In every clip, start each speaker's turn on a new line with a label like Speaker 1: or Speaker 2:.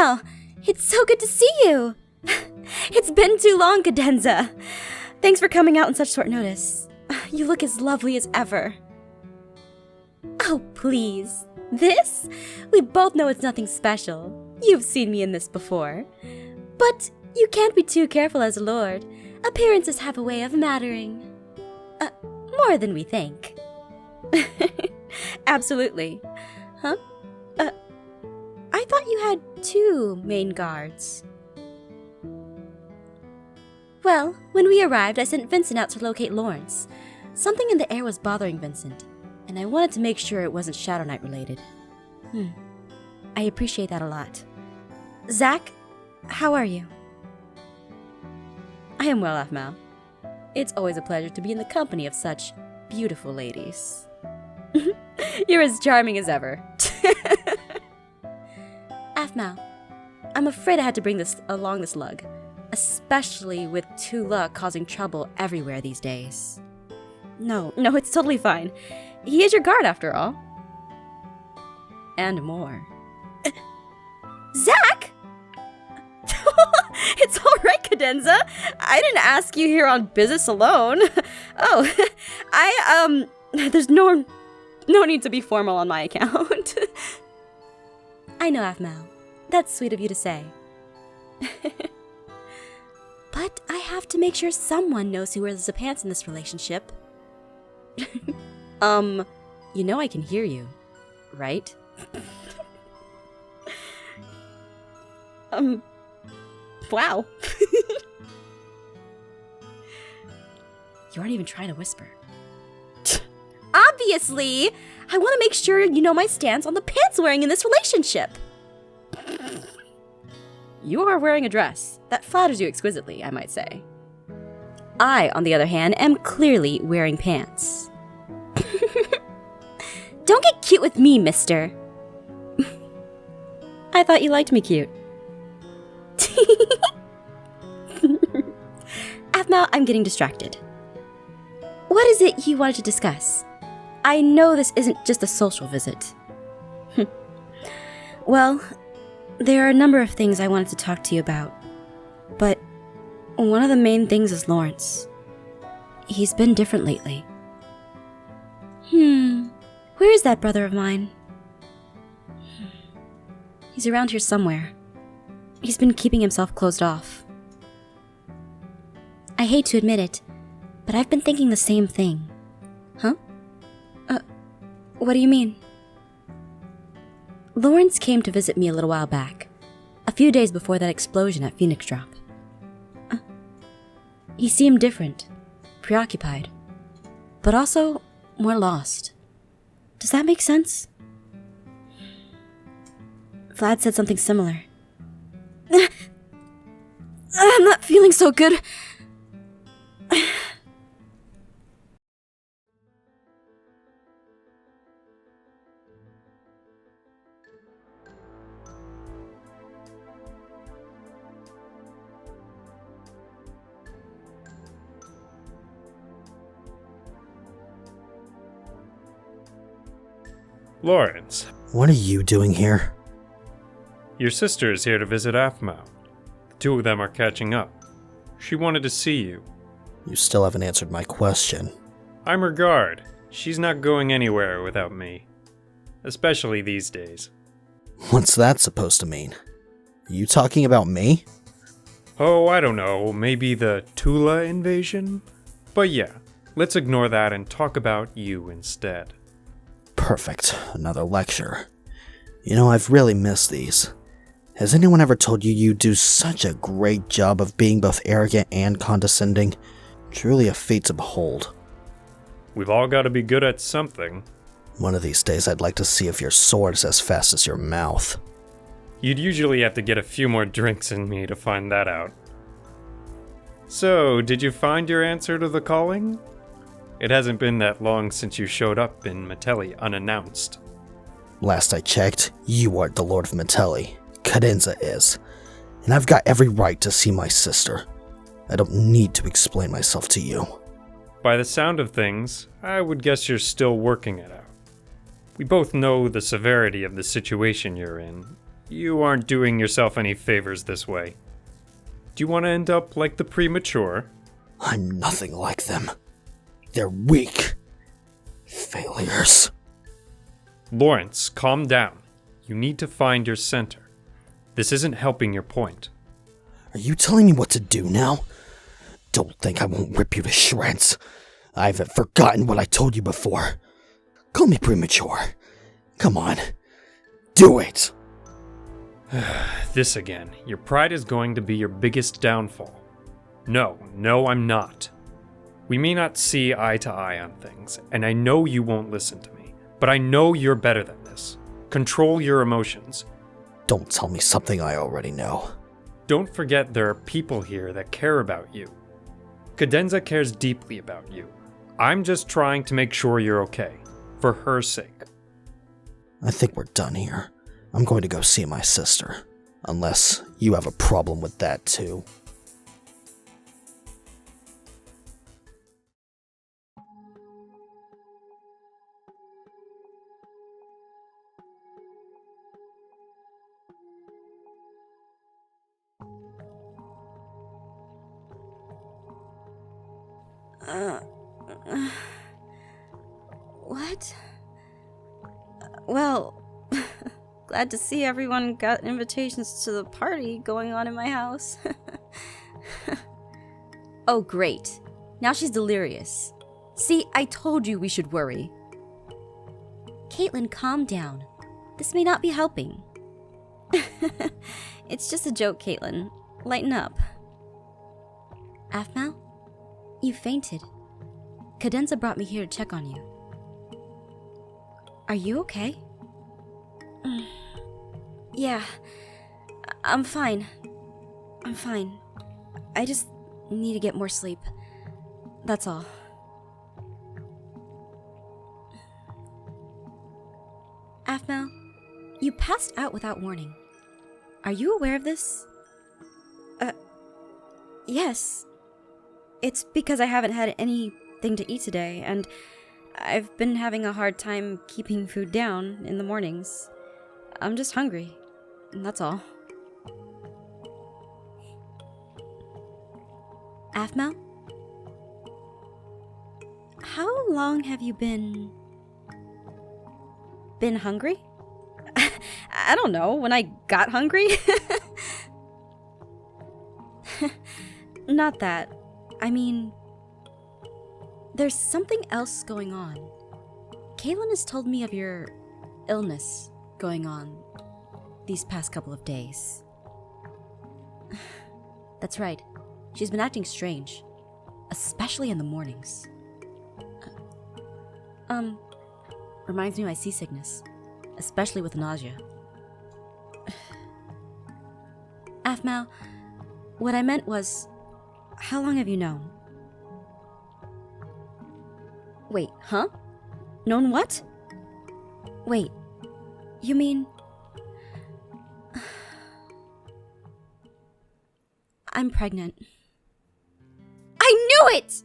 Speaker 1: Aphmau, it's so good to see you. It's been too long, Cadenza. Thanks for coming out on such short notice. You look as lovely as ever. Oh, please. This? We both know it's nothing special. You've seen me in this before. But you can't be too careful as a lord. Appearances have a way of mattering. More than we think. Absolutely. Huh? I thought you had 2 main guards. Well, when we arrived, I sent Vincent out to locate Lawrence. Something in the air was bothering Vincent, and I wanted to make sure it wasn't Shadow Knight related. I appreciate that a lot. Zach, how are you? I am well, Aphmau. It's always a pleasure to be in the company of such beautiful ladies. You're as charming as ever. Aphmau, I'm afraid I had to bring this along this lug, especially with Tula causing trouble everywhere these days. No, it's totally fine. He is your guard after all. And more. Zach! It's all right, Cadenza. I didn't ask you here on business alone. Oh, there's no need to be formal on my account. I know, Aphmau. That's sweet of you to say. But I have to make sure someone knows who wears the pants in this relationship. You know I can hear you, right? Wow. You aren't even trying to whisper. Obviously! I want to make sure you know my stance on the pants wearing in this relationship. You are wearing a dress that flatters you exquisitely, I might say. I, on the other hand, am clearly wearing pants. Don't get cute with me, mister. I thought you liked me cute. Aphmau, I'm getting distracted. What is it you wanted to discuss? I know this isn't just a social visit. Well, there are a number of things I wanted to talk to you about. But one of the main things is Lawrence. He's been different lately. Where is that brother of mine? He's around here somewhere. He's been keeping himself closed off. I hate to admit it, but I've been thinking the same thing. Huh? What do you mean? Lawrence came to visit me a little while back, a few days before that explosion at Phoenix Drop. He seemed different, preoccupied, but also more lost. Does that make sense? Vlad said something similar. I'm not feeling so good.
Speaker 2: Lawrence.
Speaker 3: What are you doing here?
Speaker 2: Your sister is here to visit Aphmau. The 2 of them are catching up. She wanted to see you.
Speaker 3: You still haven't answered my question.
Speaker 2: I'm her guard. She's not going anywhere without me. Especially these days.
Speaker 3: What's that supposed to mean? Are you talking about me?
Speaker 2: Oh, I don't know. Maybe the Tula invasion? But yeah, let's ignore that and talk about you instead.
Speaker 3: Perfect. Another lecture. You know, I've really missed these. Has anyone ever told you you do such a great job of being both arrogant and condescending? Truly a feat to behold.
Speaker 2: We've all got to be good at something.
Speaker 3: One of these days I'd like to see if your sword is as fast as your mouth.
Speaker 2: You'd usually have to get a few more drinks in me to find that out. So, did you find your answer to the calling? It hasn't been that long since you showed up in Metelli unannounced.
Speaker 3: Last I checked, you aren't the Lord of Metelli. Cadenza is. And I've got every right to see my sister. I don't need to explain myself to you.
Speaker 2: By the sound of things, I would guess you're still working it out. We both know the severity of the situation you're in, You aren't doing yourself any favors this way. Do you want to end up like the premature?
Speaker 3: I'm nothing like them. They're weak. Failures.
Speaker 2: Lawrence, calm down. You need to find your center. This isn't helping your point.
Speaker 3: Are you telling me what to do now? Don't think I won't rip you to shreds. I haven't forgotten what I told you before. Call me premature. Come on. Do it!
Speaker 2: This again. Your pride is going to be your biggest downfall. No, I'm not. We may not see eye to eye on things, and I know you won't listen to me, but I know you're better than this. Control your emotions.
Speaker 3: Don't tell me something I already know.
Speaker 2: Don't forget there are people here that care about you. Cadenza cares deeply about you. I'm just trying to make sure you're okay, for her sake.
Speaker 3: I think we're done here. I'm going to go see my sister. Unless you have a problem with that too.
Speaker 1: What? Well, glad to see everyone got invitations to the party going on in my house. Oh, great. Now she's delirious. See, I told you we should worry. Caitlin, calm down. This may not be helping. It's just a joke, Caitlin. Lighten up. Aphmau? You fainted. Cadenza brought me here to check on you. Are you okay? Yeah, I'm fine. I'm fine. I just need to get more sleep. That's all. Aphmau, you passed out without warning. Are you aware of this? Yes. It's because I haven't had anything to eat today, and I've been having a hard time keeping food down in the mornings. I'm just hungry, and that's all. Aphmau? How long have you been hungry? I don't know, when I got hungry? Not that. I mean, there's something else going on. Caitlin has told me of your illness going on these past couple of days. That's right. She's been acting strange, especially in the mornings. Reminds me of my seasickness, especially with nausea. Aphmau, what I meant was, how long have you known? Wait, huh? Known what? Wait, you mean... I'm pregnant. I knew it!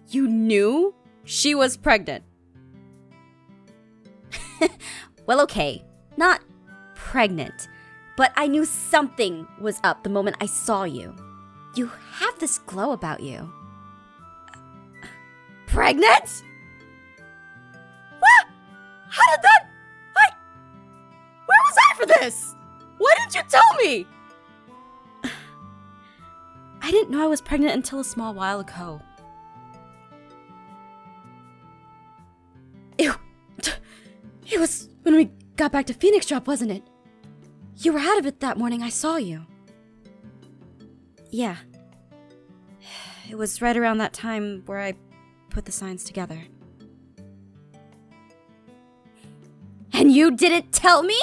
Speaker 1: You knew she was pregnant? Well, okay, not pregnant, but I knew something was up the moment I saw you. You have this glow about you. Pregnant? What? How did that... Where was I for this? Why didn't you tell me? I didn't know I was pregnant until a small while ago. It was when we got back to Phoenix Drop, wasn't it? You were out of it that morning, I saw you. Yeah. It was right around that time where I put the signs together. And you didn't tell me?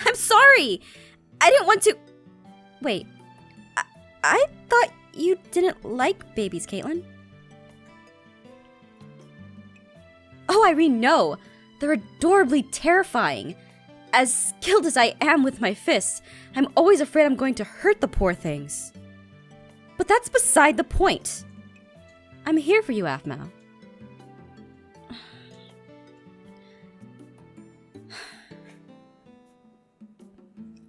Speaker 1: I'm sorry. I didn't want to... Wait. I thought you didn't like babies, Caitlin. Oh, Irene, no. They're adorably terrifying. As skilled as I am with my fists, I'm always afraid I'm going to hurt the poor things. But that's beside the point. I'm here for you, Aphmau.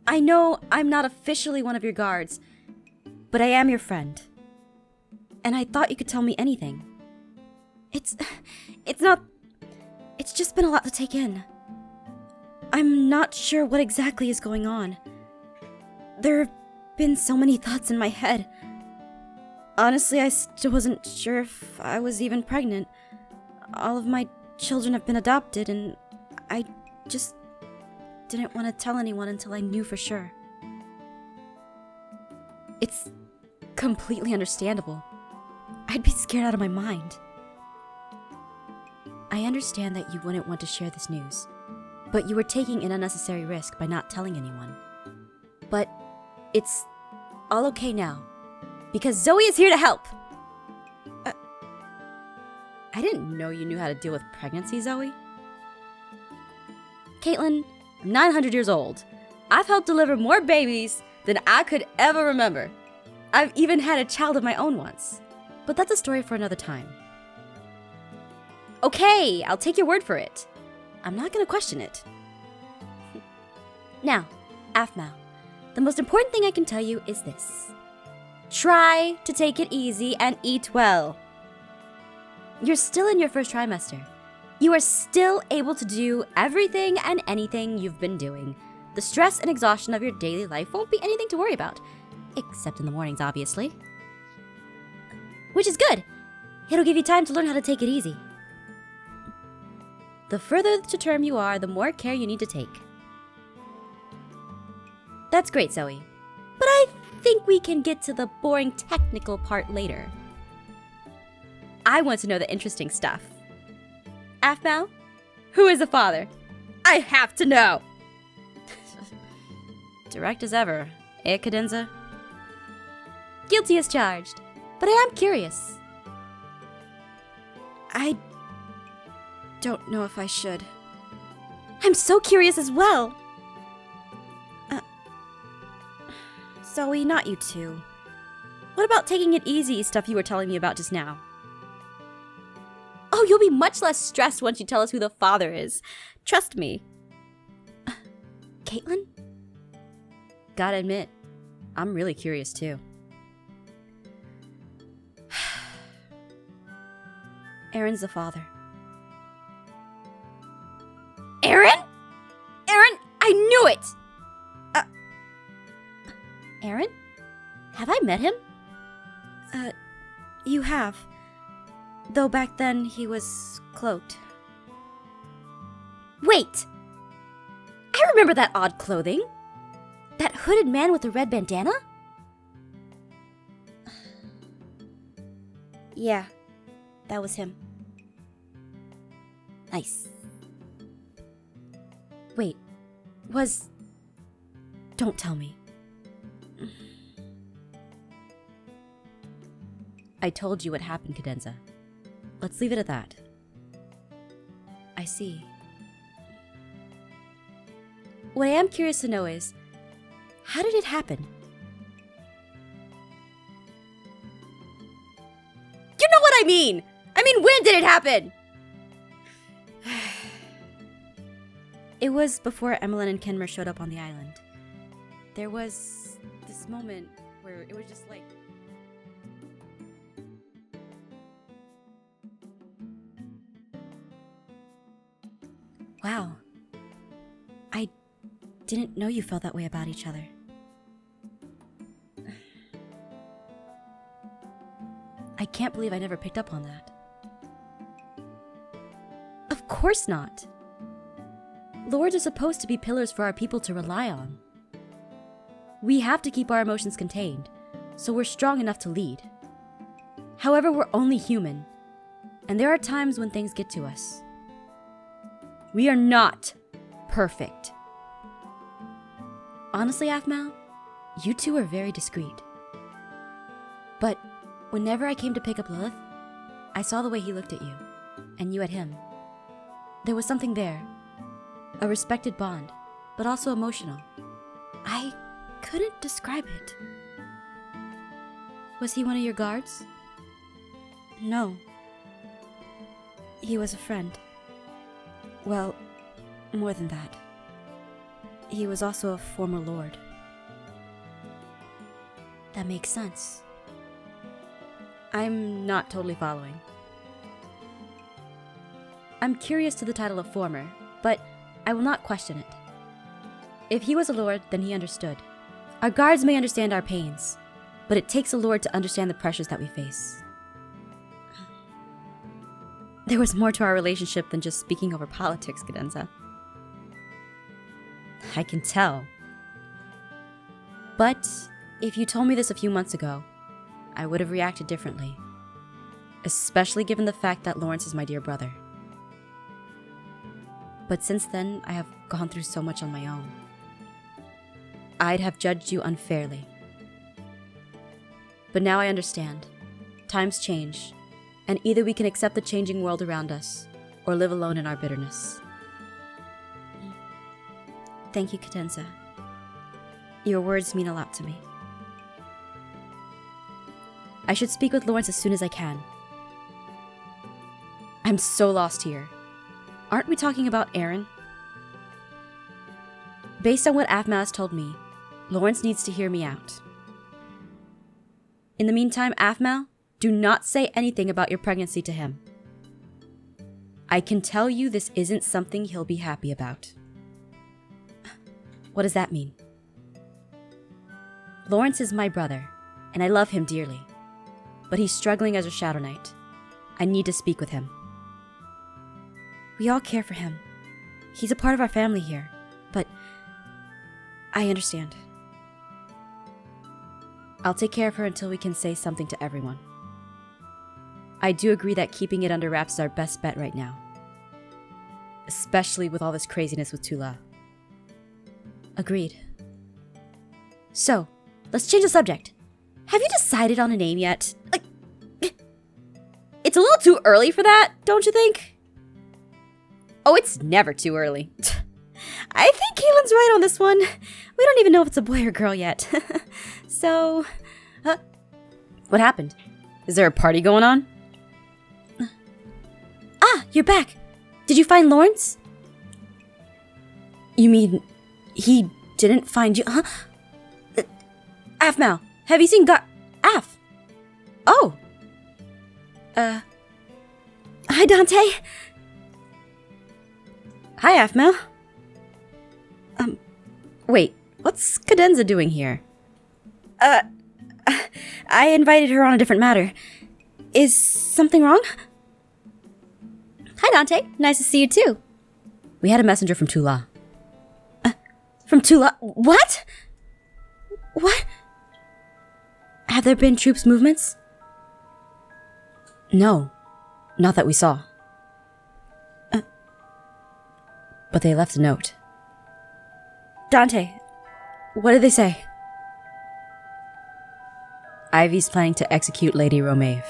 Speaker 1: I know I'm not officially one of your guards, but I am your friend. And I thought you could tell me anything. It's just been a lot to take in. I'm not sure what exactly is going on. There have been so many thoughts in my head. Honestly, I still wasn't sure if I was even pregnant. All of my children have been adopted, and I just didn't want to tell anyone until I knew for sure. It's completely understandable. I'd be scared out of my mind. I understand that you wouldn't want to share this news, but you were taking an unnecessary risk by not telling anyone. But it's all okay now, because Zoe is here to help! I didn't know you knew how to deal with pregnancy, Zoe. Caitlin, I'm 900 years old. I've helped deliver more babies than I could ever remember. I've even had a child of my own once. But that's a story for another time. Okay, I'll take your word for it. I'm not gonna question it. Now, Aphmau, the most important thing I can tell you is this. Try to take it easy and eat well. You're still in your first trimester. You are still able to do everything and anything you've been doing. The stress and exhaustion of your daily life won't be anything to worry about. Except in the mornings, obviously. Which is good. It'll give you time to learn how to take it easy. The further to term you are, the more care you need to take. That's great, Zoe. But I think we can get to the boring technical part later. I want to know the interesting stuff. Aphmau, who is the father? I have to know! Direct as ever, eh, Cadenza? Guilty as charged, but I am curious. I don't know if I should. I'm so curious as well! Zoe, not you too. What about taking it easy stuff you were telling me about just now? Oh, you'll be much less stressed once you tell us who the father is. Trust me. Caitlin? Gotta admit, I'm really curious too. Aaron's the father. Aaron? Aaron, I knew it! Aaron? Have I met him? You have. Though back then he was cloaked. Wait! I remember that odd clothing. That hooded man with the red bandana? Yeah, that was him. Nice. Wait, Don't tell me. I told you what happened, Cadenza. Let's leave it at that. I see. What I am curious to know is, how did it happen? You know what I mean! When did it happen? It was before Emmeline and Kenmer showed up on the island. There was this moment where it was just like... Wow. I didn't know you felt that way about each other. I can't believe I never picked up on that. Of course not. Lords are supposed to be pillars for our people to rely on. We have to keep our emotions contained, so we're strong enough to lead. However, we're only human, and there are times when things get to us. We are not perfect. Honestly, Aphmau, you two are very discreet. But whenever I came to pick up Lilith, I saw the way he looked at you, and you at him. There was something there. A respected bond, but also emotional. I couldn't describe it. Was he one of your guards? No. He was a friend. Well, more than that. he was also a former lord. That makes sense. I'm not totally following. I'm curious to the title of former, but I will not question it. If he was a lord, then he understood. Our guards may understand our pains, but it takes a lord to understand the pressures that we face. There was more to our relationship than just speaking over politics, Cadenza. I can tell. But if you told me this a few months ago, I would have reacted differently. Especially given the fact that Lawrence is my dear brother. But since then, I have gone through so much on my own. I'd have judged you unfairly. But now I understand. Times change, and either we can accept the changing world around us, or live alone in our bitterness. Thank you, Cadenza. Your words mean a lot to me. I should speak with Lawrence as soon as I can. I'm so lost here. Aren't we talking about Aaron? Based on what Aphmau has told me, Lawrence needs to hear me out. In the meantime, Aphmau, do not say anything about your pregnancy to him. I can tell you this isn't something he'll be happy about. What does that mean? Lawrence is my brother, and I love him dearly. But he's struggling as a Shadow Knight. I need to speak with him. We all care for him. He's a part of our family here, but I understand. I'll take care of her until we can say something to everyone. I do agree that keeping it under wraps is our best bet right now. Especially with all this craziness with Tula. Agreed. So, let's change the subject. Have you decided on a name yet? It's a little too early for that, don't you think? Oh, it's never too early. I think Caitlin's right on this one. We don't even know if it's a boy or girl yet. So, what happened? Is there a party going on? You're back. Did you find Lawrence? You mean he didn't find you? Huh? Aphmau, have you seen Aph? Oh. Hi, Dante. Hi, Aphmau. Wait, what's Cadenza doing here? I invited her on a different matter. Is something wrong? Hi, Dante. Nice to see you, too. We had a messenger from Tula. From Tula? What? What? Have there been troops movements? No. Not that we saw. But they left a note. Dante, what did they say? Ivy's planning to execute Lady Romaive.